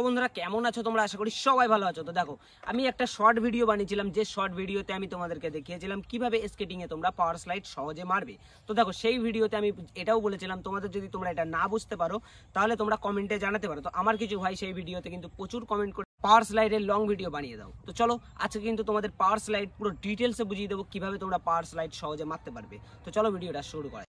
বন্ধুরা কেমন আছো তোমরা? আশা করি সবাই ভালো আছো। তো দেখো আমি একটা শর্ট ভিডিও বানিয়েছিলাম, যে শর্ট ভিডিওতে আমি তোমাদেরকে দেখিয়েছিলাম কিভাবে স্কেটিং এ তোমরা পাওয়ার স্লাইড সহজে মারবে। তো দেখো সেই ভিডিওতে আমি এটাও বলেছিলাম তোমাদের যদি তোমরা এটা না বুঝতে পারো তাহলে তোমরা কমেন্টে জানাতে পারো। তো আমার কিছু ভাই সেই ভিডিওতে কিন্তু প্রচুর কমেন্ট করে পাওয়ার স্লাইডের লং ভিডিও বানিয়ে দাও। তো চলো আজকে কিন্তু তোমাদের পাওয়ার স্লাইড পুরো ডিটেলসে বুঝিয়ে দেবো কিভাবে তোমরা পাওয়ার স্লাইড সহজে মারতে পারবে। তো চলো ভিডিওটা শুরু করা।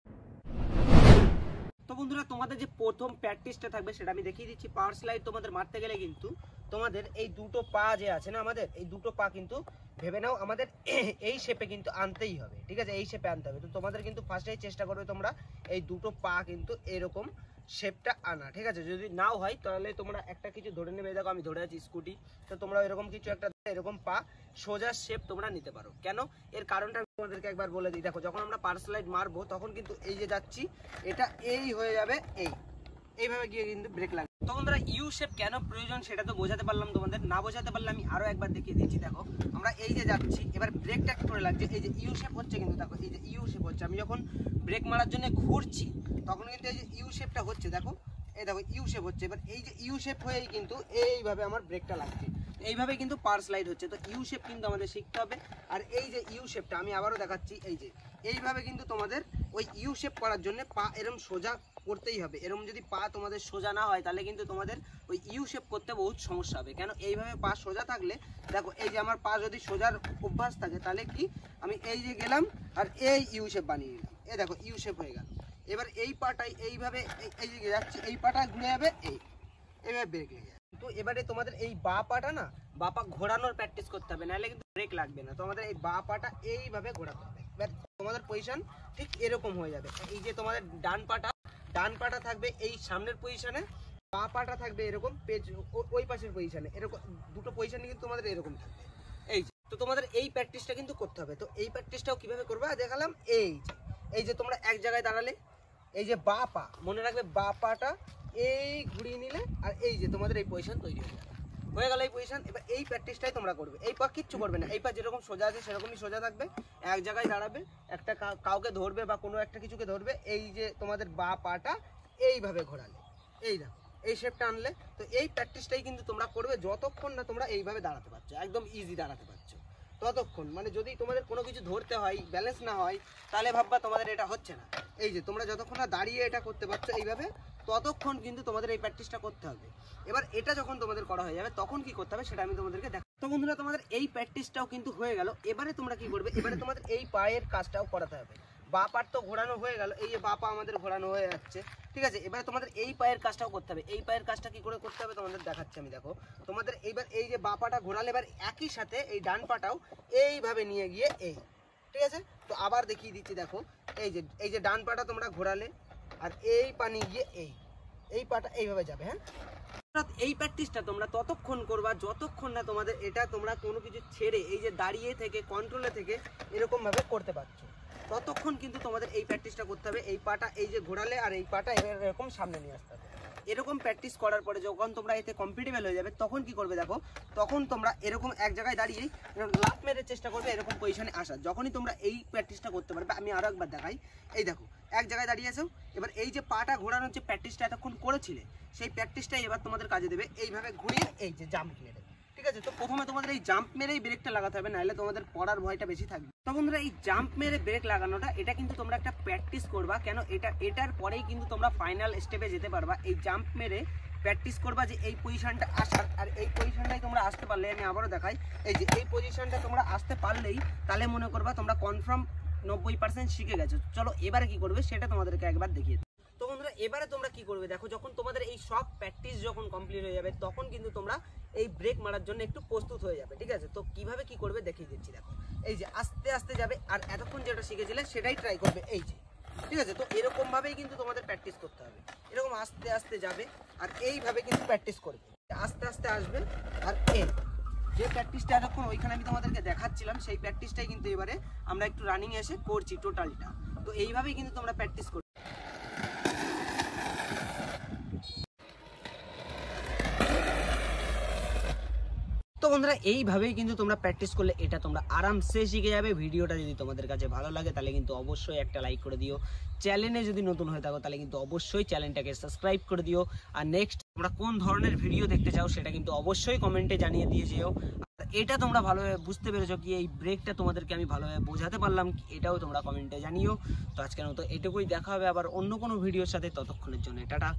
তো বন্ধুরা তোমাদের যে প্রথম প্র্যাকটিসটা থাকবে সেটা আমি দেখিয়ে দিচ্ছি। পাওয়ার স্লাইড তোমাদের মারতে গেলে কিন্তু তোমাদের এই দুটো পা যে আছে না, আমাদের এই দুটো পা কিন্তু ভেবে নাও আমাদের এই শেপে কিন্তু আনতেই হবে, ঠিক আছে? এই শেপে আনতে হবে। তো তোমাদের কিন্তু ফার্স্টেই চেষ্টা করবে তোমরা এই দুটো পা কিন্তু এরকম শেপটা আনা, ঠিক আছে? যদি নাও হয় তাহলে তোমরা একটা কিছু ধরে নেবে। দেখো আমি ধরে আছি স্কুটি, তো তোমরা এরকম কিছু একটা এরকম পা সোজা শেপ তোমরা নিতে পারো। কেন? এর কারণটা তোমাদেরকে একবার বলে দিই। দেখো যখন আমরা পাওয়ার স্লাইড মারবো তখন কিন্তু এই যে যাচ্ছি এটা এই হয়ে যাবে, এইভাবে গিয়ে কিন্তু ব্রেক লাগবে। তো বন্ধুরা ইউ শেপ কেন প্রয়োজন সেটা তো বোঝাতে পারলাম তোমাদের। না বোঝাতে পারলে আমি আরো একবার দেখিয়ে দিচ্ছি। দেখো আমরা এই যে যাচ্ছি, এবার ব্রেকটা কি করে লাগছে, এই যে ইউ শেপ হচ্ছে কিন্তু। দেখো এই যে ইউ শেপ হচ্ছে, আমি যখন ব্রেক মারার জন্য ঘুরছি তখন কিন্তু এই যে ইউ শেপটা হচ্ছে। দেখো এই দেখো ইউ শেপ হচ্ছে। এবার এই যে ইউ শেপ হয়েই কিন্তু এইভাবে আমার ব্রেকটা লাগছে, এইভাবে কিন্তু পাওয়ার স্লাইড হচ্ছে। তো ইউ শেপ কিন্তু আমাদের শিখতে হবে। আর এই যে ইউ শেপটা আমি আবারও দেখাচ্ছি, এই যে এইভাবে কিন্তু তোমাদের ওই ইউ শেপ করার জন্য পা এরম সোজা করতেই হবে। এরম যদি পা তোমাদের সোজা না হয় তাহলে কিন্তু তোমাদের ওই ইউ শেপ করতে বহুত সমস্যা হবে। কেন? এইভাবে পা সোজা থাকলে দেখো এই যে আমার পা যদি সোজার অভ্যাস থাকে তাহলে কি আমি এই যে গেলাম আর এই ইউ শেপ বানিয়ে নিলাম, এই দেখো ইউ শেপ হয়ে গেল। এবার এই পাটাই এইভাবে এই যে যাচ্ছে, এই পাটা ঘুরে যাবে, এইভাবে ব্রেক লেগে যাবে। তো এবারে তোমাদের এই বা পাটা না, বা পা ঘোরানোর প্র্যাকটিস করতে হবে, নাহলে কিন্তু ব্রেক লাগবে না। তো আমাদের এই বা পাটা এইভাবে ঘোরাতে হবে। এবার তোমাদের পজিশন ঠিক এরকম হয়ে যাবে। এই যে তোমাদের ডান পাটা থাকবে এই সামনের পজিশনে, বা পাটা থাকবে এরকম পেজ ওই পাশের পজিশনে। এরকম দুটো পজিশনে কিন্তু তোমাদের এরকম থাকবে। এই তো তোমাদের এই প্র্যাকটিসটা কিন্তু করতে হবে। তো এই প্র্যাকটিসটাও কিভাবে করবে দেখালাম। এই যে তোমরা এক জায়গায় দাঁড়ালে, এই যে বা পা মনে রাখবে, বা পাটা এই ঘুরিয়ে নিলে আর এই যে তোমাদের এই পজিশন তৈরি হয়ে গেল এই পজিশন। এবার এই প্র্যাকটিসটাই তোমরা করবে। এই পা কিচ্ছু করবে না, এই পা যেরকম সোজা আছে সেরকমই সোজা থাকবে। এক জায়গায় দাঁড়াবে, একটা কাউকে ধরবে বা কোনো একটা কিছুকে ধরবে। এই যে তোমাদের বা পাটা এইভাবে ঘোরালে, এই দেখো এই শেপটা আনলে। তো এই প্র্যাকটিসটাই কিন্তু তোমরা করবে যতক্ষণ না তোমরা এইভাবে দাঁড়াতে পারছো, একদম ইজি দাঁড়াতে পারছো ততক্ষণ। মানে যদি তোমাদের কোনো কিছু ধরতে হয়, ব্যালেন্স না হয়, তাহলে ভাববা তোমাদের এটা হচ্ছে না। এই যে তোমরা যতক্ষণ না দাঁড়িয়ে এটা করতে পারছো এইভাবে, ততক্ষণ কিন্তু তোমাদের এই প্র্যাকটিসটা করতে হবে। এবার এটা যখন তোমাদের করা হয়ে যাবে তখন কি করতে হবে সেটা আমি তোমাদেরকে দেখাবো। তো বন্ধুরা তোমাদের এই প্র্যাকটিসটাও কিন্তু হয়ে গেল। এবারে তোমরা কি করবে, এবারে তোমাদের এই পায়ের কাজটাও করাতে হবে। বা পার তো ঘোরানো হয়ে গেল, এই যে বা পা আমাদের ঘোরানো হয়ে যাচ্ছে, ঠিক আছে? এবারে তোমাদের এই পায়ের কাজটাও করতে হবে। এই পায়ের কাজটা কি করে করতে হবে তোমাদের দেখাচ্ছি আমি। দেখো তোমাদের এইবার এই যে বা পাটা ঘোরালে, এবার একই সাথে এই ডান পাটাও এইভাবে নিয়ে গিয়ে ঠিক আছে? তো আবার দেখিয়ে দিচ্ছি। দেখো এই যে ডান পাটা তোমরা ঘোরালে আর এই পা নিয়ে গিয়ে এই পাটা এইভাবে যাবে। হ্যাঁ, এই প্র্যাকটিসটা তোমরা ততক্ষণ করবা যতক্ষণ না তোমাদের এটা তোমরা কোনো কিছু ছেড়ে এই যে দাঁড়িয়ে থেকে কন্ট্রোলে থেকে এরকম ভাবে করতে পারছো, ততক্ষণ কিন্তু তোমাদের এই প্র্যাকটিসটা করতে হবে। এই পাটা এই যে ঘোরালে আর এই পাটা এরকম সামনে নিয়ে আসতে হবে। এরকম প্র্যাকটিস করার পরে যখন তোমরা এতে কমফর্টেবল হয়ে যাবে তখন কি করবে, দেখো তখন তোমরা এরকম এক জায়গায় দাঁড়িয়ে লাফ মেরে চেষ্টা করবে এরকম পজিশনে আসার। যখনই তোমরা এই প্র্যাকটিসটা করতে পারবে, আমি আরো একবার দেখাই। এই দেখো এক জায়গায় দাঁড়িয়েছো, এবার এই যে পাটা ঘোরানোর যে প্র্যাকটিসটা এতক্ষণ করেছিলে সেই প্র্যাকটিসটাই এবার তোমাদের কাজে দেবে। এইভাবে ঘুরিয়ে এই যে জাম্প মেরে, ঠিক আছে? তো প্রথমে তোমাদের এই জাম্প মেরেই ব্রেকটা লাগাতে হবে, নাহলে তোমাদের পড়ার ভয়টা বেশি থাকবে। তো বন্ধুরা এই জাম্প মেরে ব্রেক লাগানোটা এটা কিন্তু তোমরা একটা প্র্যাকটিস করবা। কেন? এটার পরেই কিন্তু তোমরা ফাইনাল স্টেপে যেতে পারবা। এই জাম্প মেরে প্র্যাকটিস করবা যে এই পজিশনটা আসার, আর এই পজিশনটাই তোমরা আসতে পারলে, আমি আবারও দেখাই, এই যে এই পজিশনটা তোমরা আসতে পারলেই তাহলে মনে করবা তোমরা কনফার্ম 90% শিখে গেছো। চলো এবারে কি করবে সেটা তোমাদেরকে একবার দেখিয়ে। তো বন্ধুরা এবারে তোমরা কি করবে, দেখো যখন তোমাদের এই সব প্র্যাকটিস যখন কমপ্লিট হয়ে যাবে তখন কিন্তু তোমরা এই ব্রেক মারার জন্য একটু প্রস্তুত হয়ে যাবে, ঠিক আছে? তো কিভাবে কি করবে দেখিয়ে দিচ্ছি। দেখো এই যে আস্তে আস্তে যাবে আর এতক্ষণ যেটা শিখেছিলে সেটাই ট্রাই করবে, এই যে, ঠিক আছে? তো এরকম ভাবেই কিন্তু তোমাদের প্র্যাকটিস করতে হবে। এরকম আস্তে আস্তে যাবে আর এইভাবে কিন্তু প্র্যাকটিস করবে, আস্তে আস্তে আসবে। আর যে প্র্যাকটিসটা এতক্ষণ ওইখানে আমি তোমাদেরকে দেখাচ্ছিলাম সেই প্র্যাকটিসটাই কিন্তু এবারে আমরা একটু রানিং এসে করছি টোটালটা। তো এইভাবেই কিন্তু তোমরা প্র্যাকটিস করবে। তো বন্ধুরা এইভাবেই কিন্তু তোমরা প্র্যাকটিস করলে এটা তোমরা আরামসে শিখে যাবে। ভিডিওটা যদি তোমাদের কাছে ভালো লাগে তাহলে কিন্তু অবশ্যই একটা লাইক করে দিও। চ্যানেলে যদি নতুন হয়ে থাকো তাহলে কিন্তু অবশ্যই চ্যানেলটাকে সাবস্ক্রাইব করে দিও। আর নেক্সট তোমরা কোন ধরনের ভিডিও দেখতে চাও সেটা কিন্তু অবশ্যই কমেন্টে জানিয়ে দিয়ে যেও। আর এটা তোমরা ভালোভাবে বুঝতে পেরেছো কি, এই ব্রেকটা তোমাদেরকে আমি ভালোভাবে বোঝাতে পারলাম কি, এটাও তোমরা কমেন্টে জানিও। তো আজকের মতো এটুকুই, দেখা হবে আবার অন্য কোনো ভিডিওর সাথে। ততক্ষণের জন্য টাটা।